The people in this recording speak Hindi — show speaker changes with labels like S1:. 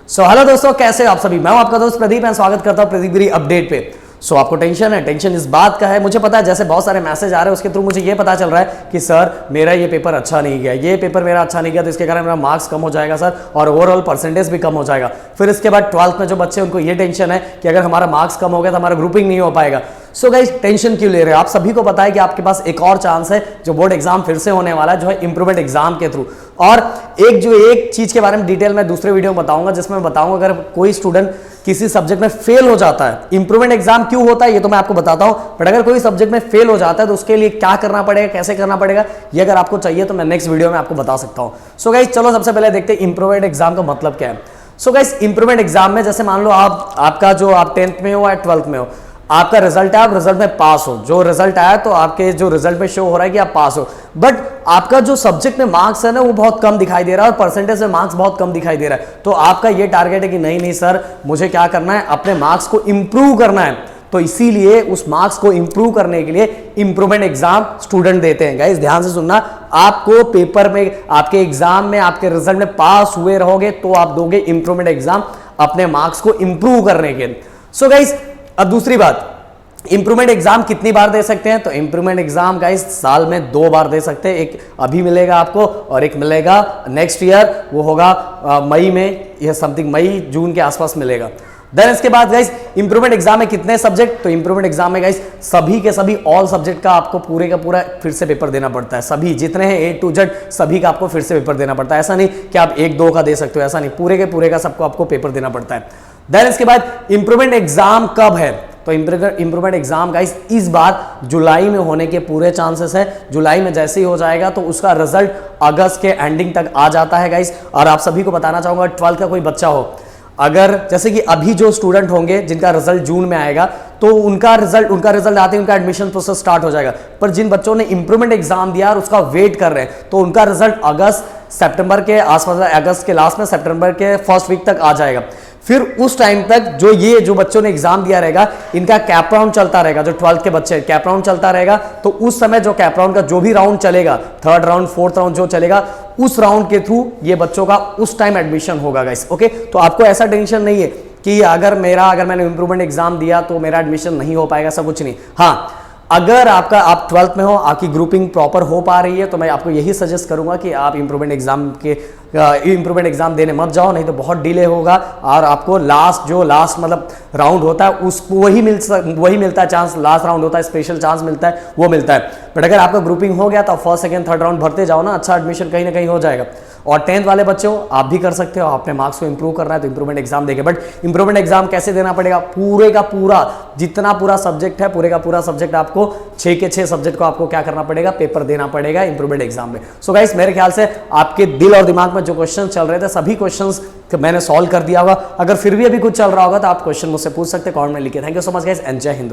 S1: हेलो दोस्तों, कैसे हो आप सभी। मैं हूं आपका दोस्त प्रदीप, मैं स्वागत करता हूं प्रदीप गिरी अपडेट पे। आपको टेंशन है, टेंशन इस बात का है, मुझे पता है, जैसे बहुत सारे मैसेज आ रहे हैं उसके थ्रू मुझे ये पता चल रहा है कि सर मेरा ये पेपर अच्छा नहीं गया, ये पेपर मेरा अच्छा नहीं गया, तो इसके कारण मेरा मार्क्स कम हो जाएगा सर, और ओवरऑल परसेंटेज भी कम हो जाएगा। फिर इसके बाद 12th में जो बच्चे उनको ये टेंशन है कि अगर हमारा मार्क्स कम हो गया तो हमारा ग्रुपिंग नहीं हो पाएगा। सो गाइस, टेंशन क्यों ले रहे हो? आप सभी को पता है कि आपके पास एक और चांस है, जो बोर्ड एग्जाम फिर से होने वाला है, जो है इंप्रूवमेंट एग्जाम के थ्रू। और एक चीज के बारे में डिटेल में दूसरे वीडियो में बताऊंगा, जिसमें मैं बताऊंगा अगर कोई स्टूडेंट किसी सब्जेक्ट में फेल हो जाता है, इंप्रूवमेंट एग्जाम क्यों होता है ये तो मैं आपको बताता हूं, बट अगर कोई सब्जेक्ट में फेल हो जाता है तो उसके लिए क्या करना पड़ेगा, कैसे करना पड़ेगा, ये अगर आपको चाहिए तो मैं नेक्स्ट वीडियो में आपको बता सकता हूं। सो गाइस, चलो सबसे पहले देखते हैं इंप्रूवमेंट एग्जाम का मतलब क्या है। सो गाइस, इंप्रूवमेंट एग्जाम में जैसे मान लो आपका जो आप 10th में हो या 12th में हो, आपका रिजल्ट है, आप रिजल्ट में पास हो, जो रिजल्ट आया तो आपके जो रिजल्ट में शो हो रहा है कि आप पास हो, बट आपका जो सब्जेक्ट में मार्क्स है ना वो बहुत कम दिखाई दे रहा है और परसेंटेज में मार्क्स बहुत कम दिखाई दे रहा है। तो आपका ये टारगेट है कि नहीं सर, मुझे क्या करना है, अपने मार्क्स को इंप्रूव करना है। तो इसीलिए उस मार्क्स को इंप्रूव करने के लिए इंप्रूवमेंट एग्जाम स्टूडेंट देते हैं। गाइस ध्यान से सुनना, आपको पेपर में, आपके एग्जाम में, आपके रिजल्ट में पास हुए रहोगे तो आप दोगे इंप्रूवमेंट एग्जाम अपने मार्क्स को इंप्रूव करने के। सो गाइस, अब दूसरी बात, इंप्रूवमेंट एग्जाम कितनी बार दे सकते हैं? तो इंप्रूवमेंट एग्जाम गाइस साल में 2 बार दे सकते हैं। एक अभी मिलेगा आपको और एक मिलेगा नेक्स्ट ईयर, वो होगा मई में, यह समथिंग मई जून के आसपास मिलेगा। देन इसके बाद गाइस, इंप्रूवमेंट एग्जाम में कितने सब्जेक्ट? तो इंप्रूवमेंट एग्जाम में गाइस सभी के सभी ऑल सब्जेक्ट का आपको पूरे का पूरा फिर से पेपर देना पड़ता है। सभी जितने हैं A to Z सभी का आपको फिर से पेपर देना पड़ता है। ऐसा नहीं कि आप 1-2 का दे सकते हो, ऐसा नहीं, पूरे के पूरे का सबको आपको पेपर देना पड़ता है। देन इसके बाद इंप्रूवमेंट एग्जाम कब है? तो इंप्रूवमेंट एग्जाम गाइस इस बार जुलाई में होने के पूरे चांसेस है। जुलाई में जैसे ही हो जाएगा तो उसका रिजल्ट अगस्त के एंडिंग तक आ जाता है गाइस। और आप सभी को बताना चाहूंगा, 12th का कोई बच्चा हो, अगर जैसे कि अभी जो स्टूडेंट होंगे जिनका रिजल्ट जून में आएगा, तो उनका रिजल्ट आते ही उनका एडमिशन प्रोसेस स्टार्ट हो जाएगा। पर जिन बच्चों ने इंप्रूवमेंट एग्जाम दिया और उसका वेट कर रहे हैं, तो उनका रिजल्ट सितंबर के आसपास, अगस्त के लास्ट में, सितंबर के फर्स्ट वीक तक आ जाएगा। फिर उस टाइम तक जो बच्चों ने एग्जाम दिया रहेगा, इनका कैप राउंड चलता रहेगा। जो 12th के बच्चे कैप राउंड चलता रहेगा, तो उस समय जो कैप राउंड का जो भी राउंड चलेगा, 3rd राउंड 4th राउंड जो चलेगा, उस राउंड के थ्रू ये बच्चों का उस टाइम एडमिशन होगा गाइस। ओके, तो आपको ऐसा टेंशन नहीं है कि अगर मैंने इंप्रूवमेंट एग्जाम दिया तो मेरा एडमिशन नहीं हो पाएगा, ऐसा कुछ नहीं। हाँ, अगर आप 12th में हो, आपकी ग्रुपिंग प्रॉपर हो पा रही है, तो मैं आपको यही सजेस्ट करूंगा कि आप इंप्रूवमेंट एग्जाम देने मत जाओ, नहीं तो बहुत डिले होगा और आपको लास्ट मतलब राउंड होता है उसको वही मिलता है चांस, लास्ट राउंड होता है, स्पेशल चांस मिलता है, वो मिलता है। बट अगर आपका ग्रुपिंग हो गया तो 1st, 2nd, 3rd राउंड भरते जाओ ना, अच्छा एडमिशन कहीं ना कहीं हो जाएगा। और 10th वाले बच्चे हो, आप भी कर सकते हो, अपने मार्क्स को इंप्रूव करना है तो इंप्रूवमेंट एग्जाम देंगे। बट इंप्रूवमेंट एग्जाम कैसे देना पड़ेगा? पूरे का पूरा जितना पूरा सब्जेक्ट है, पूरे का पूरा सब्जेक्ट आपको 6 के 6 सब्जेक्ट को आपको क्या करना पड़ेगा? पेपर देना पड़ेगा इंप्रूवमेंट एग्जाम में। सो गाइस, मेरे ख्याल से आपके दिल और दिमाग में जो क्वेश्चन चल रहे थे, सभी क्वेश्चंस मैंने सॉल्व कर दिया होगा। अगर फिर भी अभी कुछ चल रहा होगा तो आप क्वेश्चन मुझसे पूछ सकते हैं, कमेंट में लिखिए। Thank you so much guys and जय हिंद दोस्तों।